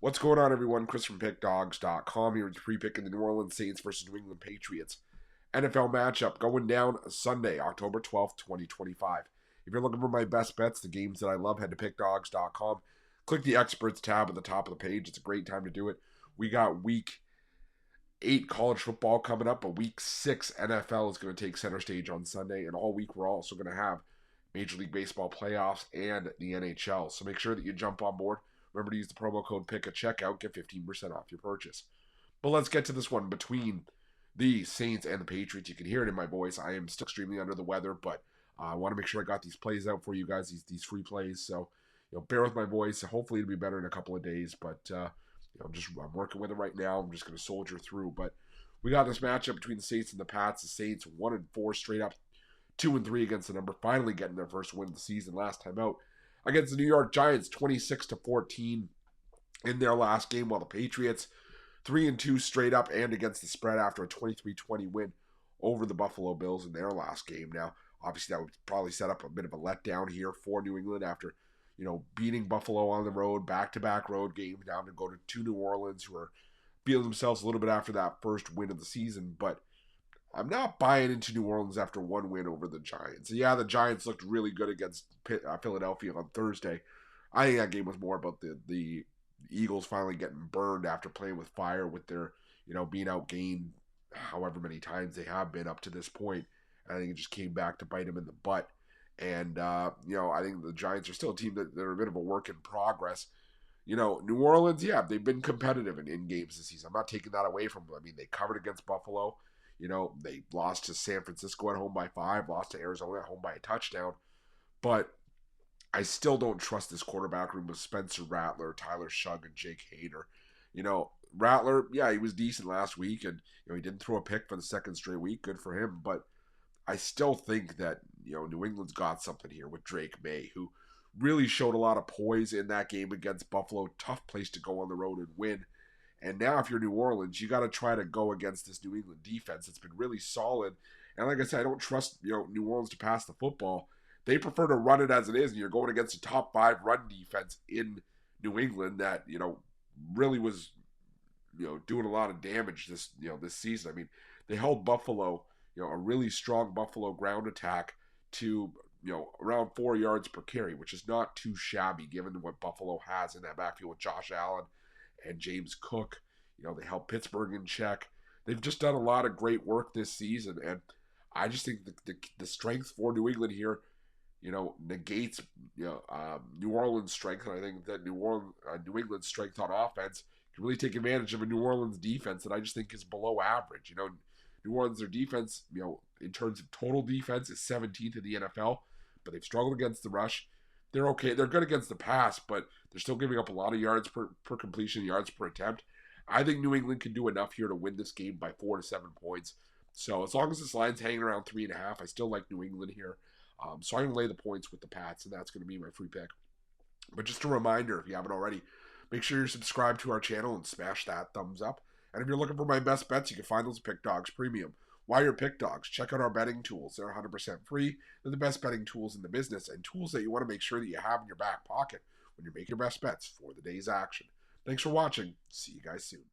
What's going on, everyone? Chris from Pickdawgz.com here with pre-picking the New Orleans Saints versus New England Patriots NFL matchup going down Sunday, October 12th, 2025. If you're looking for my best bets, the games that I love, head to Pickdawgz.com. Click the Experts tab at the top of the page. It's a great time to do it. We got Week 8 college football coming up, but Week 6 NFL is going to take center stage on Sunday, and all week we're also going to have Major League Baseball playoffs and the NHL. So make sure that you jump on board. Remember to use the promo code PICK at checkout, get 15% off your purchase. But let's get to this one between the Saints and the Patriots. You can hear it in my voice. I am still extremely under the weather, but I want to make sure I got these plays out for you guys, these free plays. So, bear with my voice. Hopefully it'll be better in a couple of days, but I'm working with it right now. I'm just going to soldier through. But we got this matchup between the Saints and the Pats. The Saints 1-4 straight up, 2-3 against the number, finally getting their first win of the season last time out against the New York Giants, 26-14 in their last game, while the Patriots 3-2 straight up and against the spread after a 23-20 win over the Buffalo Bills in their last game. Now, obviously, that would probably set up a bit of a letdown here for New England after, beating Buffalo on the road, back-to-back road games, now to go to New Orleans, who are feeling themselves a little bit after that first win of the season. But I'm not buying into New Orleans after one win over the Giants. Yeah, the Giants looked really good against Philadelphia on Thursday. I think that game was more about the Eagles finally getting burned after playing with fire with their, being outgained however many times they have been up to this point. I think it just came back to bite them in the butt. And, I think the Giants are still a team that they're a bit of a work in progress. New Orleans, yeah, they've been competitive in games this season. I'm not taking that away from them. I mean, they covered against Buffalo. They lost to San Francisco at home by 5, lost to Arizona at home by a touchdown. But I still don't trust this quarterback room with Spencer Rattler, Tyler Shugg, and Jake Hader. Rattler, yeah, he was decent last week, and he didn't throw a pick for the second straight week. Good for him. But I still think that New England's got something here with Drake May, who really showed a lot of poise in that game against Buffalo. Tough place to go on the road and win. And now if you're New Orleans, you got to try to go against this New England defense. It's been really solid. And like I said, I don't trust New Orleans to pass the football. They prefer to run it as it is, and you're going against a top 5 run defense in New England that, really was, doing a lot of damage this season. I mean, they held Buffalo, a really strong Buffalo ground attack to, around 4 yards per carry, which is not too shabby given what Buffalo has in that backfield with Josh Allen and James Cook. They held Pittsburgh in check. They've just done a lot of great work this season, and I just think the strength for New England here, negates New Orleans' strength, and I think that New England's strength on offense can really take advantage of a New Orleans defense that I just think is below average. New Orleans, their defense, in terms of total defense, is 17th in the NFL, but they've struggled against the rush. They're okay. They're good against the pass, but they're still giving up a lot of yards per completion, yards per attempt. I think New England can do enough here to win this game by 4 to 7 points. So as long as this line's hanging around 3.5, I still like New England here. So I'm going to lay the points with the Pats, and that's going to be my free pick. But just a reminder, if you haven't already, make sure you're subscribed to our channel and smash that thumbs up. And if you're looking for my best bets, you can find those at Pickdawgz Premium. While you're Pickdawgz, check out our betting tools. They're 100% free. They're the best betting tools in the business, and tools that you want to make sure that you have in your back pocket when you're making your best bets for the day's action. Thanks for watching. See you guys soon.